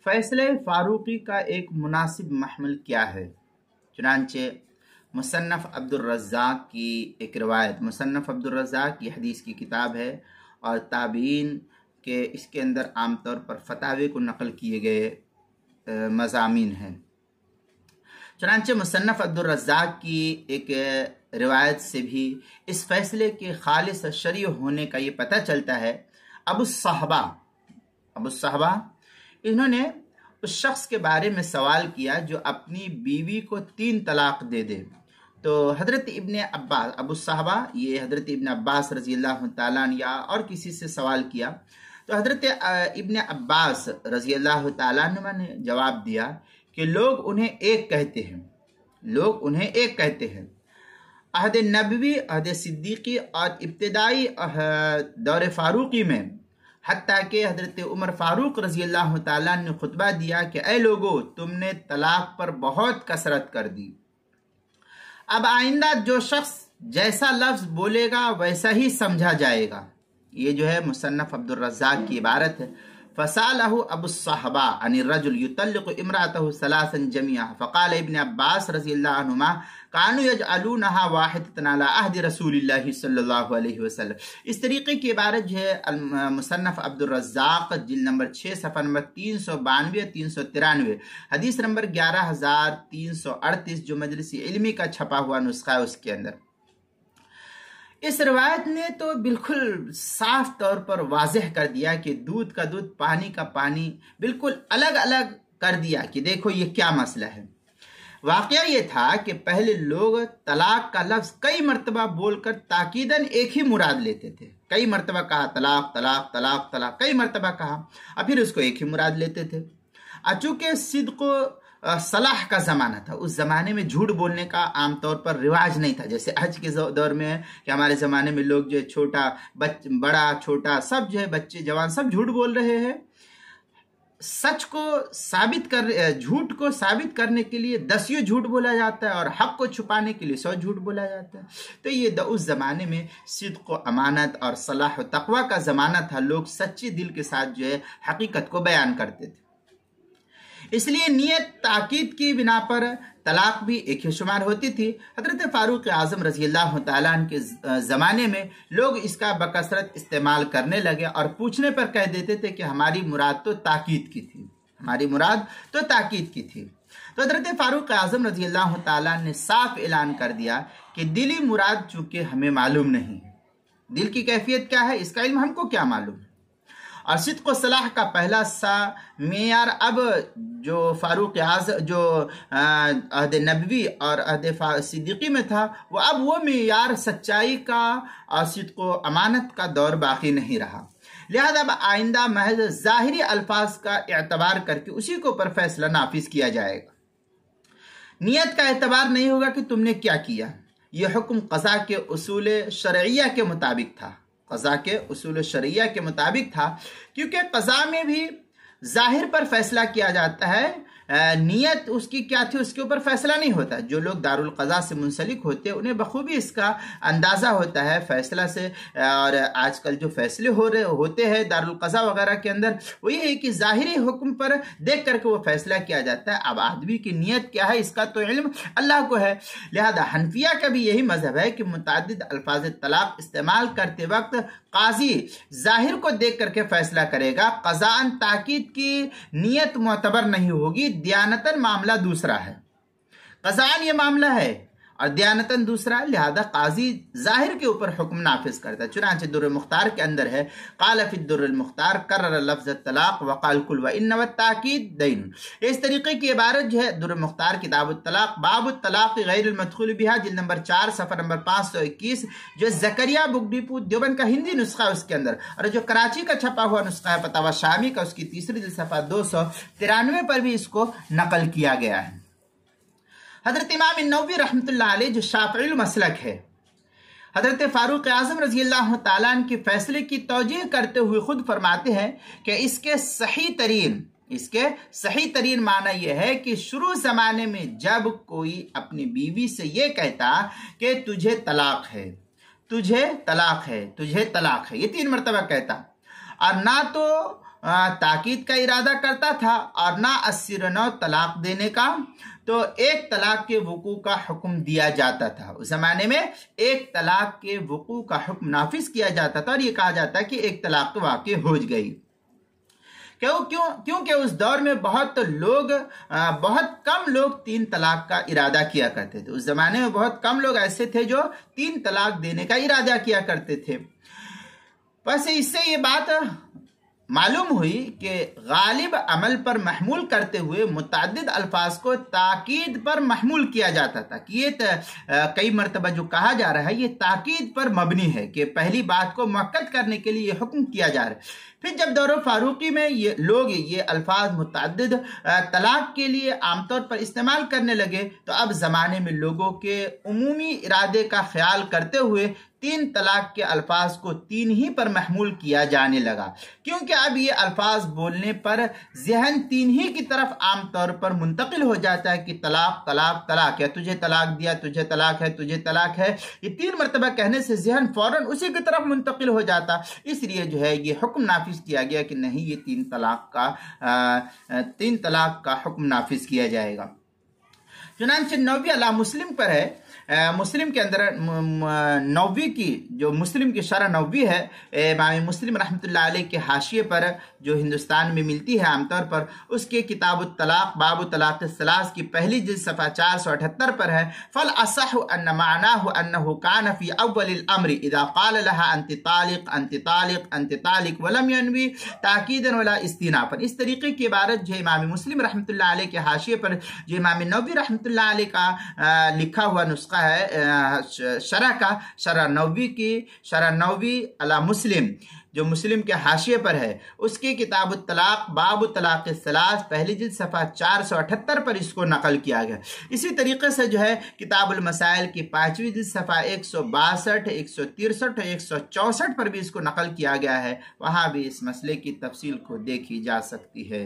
फैसले फारूकी का एक मुनासिब महमल क्या है। चुनांचे मुसन्नफ़ अब्दुर रज़्ज़ाक़ की एक रिवायत, मुसन्नफ़ अब्दुर रज़्ज़ाक़ की हदीस की किताब है और ताबीन के इसके अंदर आमतौर पर फतावे को नकल किए गए मज़ामीन हैं। चुनांचे मुसन्नफ़ अब्दुर रज़्ज़ाक़ की एक रिवायत से भी इस फैसले के खालिस शरई होने का ये पता चलता है। अबू सहबा इन्होंने उस शख्स के बारे में सवाल किया जो अपनी बीवी को 3 तलाक दे दे। तो हज़रत इब्न अब्बास, अबू सहबा ये हज़रत इब्न अब्बास रज़ियल्लाहु ताला अन्हु या और किसी से सवाल किया। तो हज़रत इब्न अब्बास रज़ियल्लाहु ताला अन्हु ने जवाब दिया कि लोग उन्हें एक कहते हैं। अहद नबवी, अहद सिद्दीकी और इब्तिदाई दौर फारूकी में हत्ता कि हज़रत उमर फारूक रज़ियल्लाहु ताला ने खुतबा दिया कि ऐ लोगो, तुमने तलाक पर बहुत कसरत कर दी। अब आइंदा जो शख्स जैसा लफ्ज़ बोलेगा वैसा ही समझा जाएगा। ये जो है मुसन्नफ़ अब्दुर रज़्ज़ाक़ की इबारत है। फ़सालहु अबू सहबा अनिर रजुल युतल्लिक़ु इम्राअतहु सलासन जमिया फ़क़ाल इब्न अब्बास रज़ियल्लाहु अन्हुमा कानू यजअलूनहा वाहिदतन अला अहद रसूलिल्लाहि सल्लल्लाहु अलैहि वसल्लम। इस तरीके की इबारत जो है मुसन्नफ़ अब्दुर रज़्ज़ाक़ जिल्द नंबर 6 सफ़ा नंबर 392 393 हदीस नंबर 11338 जो मजलिस इल्मी का छपा हुआ नुस्खा है उसके अंदर। इस रिवायत ने तो बिल्कुल साफ तौर पर वाज़ेह कर दिया कि दूध का दूध, पानी का पानी बिल्कुल अलग अलग कर दिया कि देखो ये क्या मसला है। वाक़या ये था कि पहले लोग तलाक का लफ्ज़ कई मरतबा बोलकर ताकीदन एक ही मुराद लेते थे। कई मरतबा कहा तलाक तलाक तलाक तलाक, कई मरतबा कहा और फिर उसको एक ही मुराद लेते थे। चूँकि सिद्क़ सलाह का ज़माना था, उस ज़माने में झूठ बोलने का आमतौर पर रिवाज नहीं था। जैसे आज के दौर में है कि हमारे ज़माने में लोग जो है छोटा बड़ा छोटा सब जो है बच्चे जवान सब झूठ बोल रहे हैं। झूठ को साबित करने के लिए 10 झूठ बोला जाता है और हक को छुपाने के लिए 100 झूठ बोला जाता है। तो ये उस ज़माने में सिद्क़ अमानत और सलाह व तक़वा का ज़माना था। लोग सच्चे दिल के साथ जो है हकीकत को बयान करते थे। इसलिए नियत ताकीद की बिना पर तलाक भी एक ही शुमार होती थी। हज़रत फारूक आज़म रज़ियल्लाहु ताला अन्हु के ज़माने में लोग इसका बकसरत इस्तेमाल करने लगे और पूछने पर कह देते थे कि हमारी मुराद तो ताकीद की थी। तो हज़रत फारूक आज़म रज़ियल्लाहु ताला ने साफ ऐलान कर दिया कि दिली मुराद चूँकि हमें मालूम नहीं है, दिल की कैफियत क्या है इसका इल्म हमको क्या मालूम है। और सिद्क़ व सलाह का पहला सा मेयार अब जो फारूक आज़म जो अहद नबवी और अहद सिद्दीकी में था वो मेयार सच्चाई का और सिद्क़ व अमानत का दौर बाकी नहीं रहा। लिहाजा अब आइंदा महज ज़ाहिरी अल्फाज का एतबार करके उसी के ऊपर फैसला नाफिज किया जाएगा। नियत का एतबार नहीं होगा कि तुमने क्या किया। यह हुक्म क़ज़ा के उसूल शरइया के मुताबिक था, क्योंकि क़ज़ा में भी ज़ाहिर पर फैसला किया जाता है, नियत उसकी क्या थी उसके ऊपर फैसला नहीं होता। जो लोग दारुल क़ज़ा से मुंसलिक होते हैं उन्हें बखूबी इसका अंदाज़ा होता है फैसला से। और आजकल जो फैसले होते हैं दारुल क़ज़ा वगैरह के अंदर वो ये है कि ज़ाहिरी हुक्म पर देख करके वो फैसला किया जाता है। अब आदमी की नीयत क्या है इसका तो इल्म अल्लाह को है। लिहाजा हनफिया का भी यही मज़हब है कि मुतअद्दिद अल्फाज तलाक इस्तेमाल करते वक्त काजी ज़ाहिर को देख करके फैसला करेगा। क़ज़ान ताकीद की नीयत मोतबर नहीं होगी। दयानतन मामला दूसरा है, क़ज़ान ये मामला है और दयानतन दूसरा है। लिहाजा काजी ज़ाहिर के ऊपर हुक्म नाफिज करता है। चुनांचे दुर्र मुख्तार के अंदर है क़ाल फ़ी दुर्र मुख्तार कर्रर लफ्ज़ तलाक वक़ाल कुल व इन्न व ताकीद दैन। इस तरीके की इबारत जो है दुर्र मुख्तार किताब तलाक बाब तलाक गैर मदखूल बिहा जिल्द नंबर 4 सफ़ा नंबर 521 जो ज़करिया बुक डिपो देवबंद का हिंदी नुस्खा उसके अंदर, और जो कराची का छपा हुआ नुस्खा है फतावा शामी का उसकी तीसरी जिल्द सफ़ा 293 पर भी इसको नकल किया गया है। हज़रत इमाम नववी रहमतुल्लाह अलैह जो शाफ़िई मसलक है, हज़रत फारूक आज़म रज़ियल्लाहु ताला अन्हु के फैसले की तौजीह करते हुए खुद फरमाते हैं कि इसके सही तरीन माना यह है कि शुरू ज़माने में जब कोई अपनी बीवी से ये कहता कि तुझे तलाक है, ये 3 मरतबा कहता, और ना तो ताकीद का इरादा करता था और ना 80 तलाक देने का, तो एक तलाक के वकू का हुक्म दिया जाता था। उस जमाने में एक तलाक के वकू का हुक्म नाफिज किया जाता था और ये कहा जाता है कि एक तलाक तो वाक़ई हो गई। क्योंकि उस दौर में बहुत कम लोग 3 तलाक का इरादा किया करते थे। उस जमाने में बहुत कम लोग ऐसे थे जो 3 तलाक देने का इरादा किया करते थे। बस इससे ये बात मालूम हुई कि गालिब अमल पर महमूल करते हुए मुतअद्दिद अल्फाज को ताकीद पर महमूल किया जाता था कि ये कई मरतबा जो कहा जा रहा है ये ताकीद पर मबनी है कि पहली बात को मुअक्कद करने के लिए हुक्म किया जा रहा है। फिर जब दौर फारूकी में ये लोग ये अल्फाज मुतअद्दिद तलाक के लिए आमतौर पर इस्तेमाल करने लगे, तो अब ज़माने में लोगों के उमूमी इरादे का ख्याल करते हुए 3 तलाक के अल्फाज को 3 ही पर महमूल किया जाने लगा, क्योंकि अब ये अल्फाज बोलने पर जहन 3 ही की तरफ आमतौर पर मुंतकिल हो जाता है कि तलाक तलाक तलाक है, तुझे तलाक दिया, तुझे तलाक है, तुझे तलाक है। ये 3 मरतबा कहने से जहन फौरन उसी की तरफ मुंतकिल हो जाता। इसलिए जो है ये हुक्म नाफिज किया गया कि नहीं, ये 3 तलाक का हुक्म नाफिज किया जाएगा। चुनांचे नौवी अला मुस्लिम पर है। मुस्लिम के अंदर नौवी की जो मुस्लिम की शरह नौवी है, इमाम मुस्लिम रहमतुल्लाह अलैह के हाशिए पर जो हिंदुस्तान में मिलती है आमतौर पर, उसके किताबुत तलाक बाबु तलाक सलास की पहली जिल्द सफ़ा 478 पर है। फल असह अन्न मानाहु अन्नहु कान फी अव्वलिल अम्रि इज़ा क़ाल लहा अंति तालिक अंति तालिक अंति तालिक वलम यनवी ताकीदन वला इस्तिनाफन। इस तरीके की इबारत जो इमाम मुस्लिम रहमतुल्लाह अलैह के हाशिए पर जो इमाम नौवी रहमतुल्लाह अलैह का लिखा हुआ नुस्खा है शरह नौवी अला मुस्लिम जो मुस्लिम के हाशिए पर है, उसकी किताब तलाक बाबु तलाक सलास पहली जिल्द सफ़ा 478 पर इसको नकल किया गया। इसी तरीके से जो है किताबुल मसाइल की 5वीं जिल्द सफ़ा 162, 163 और 164 पर भी इसको नकल किया गया है। वहाँ भी इस मसले की तफसील को देखी जा सकती है।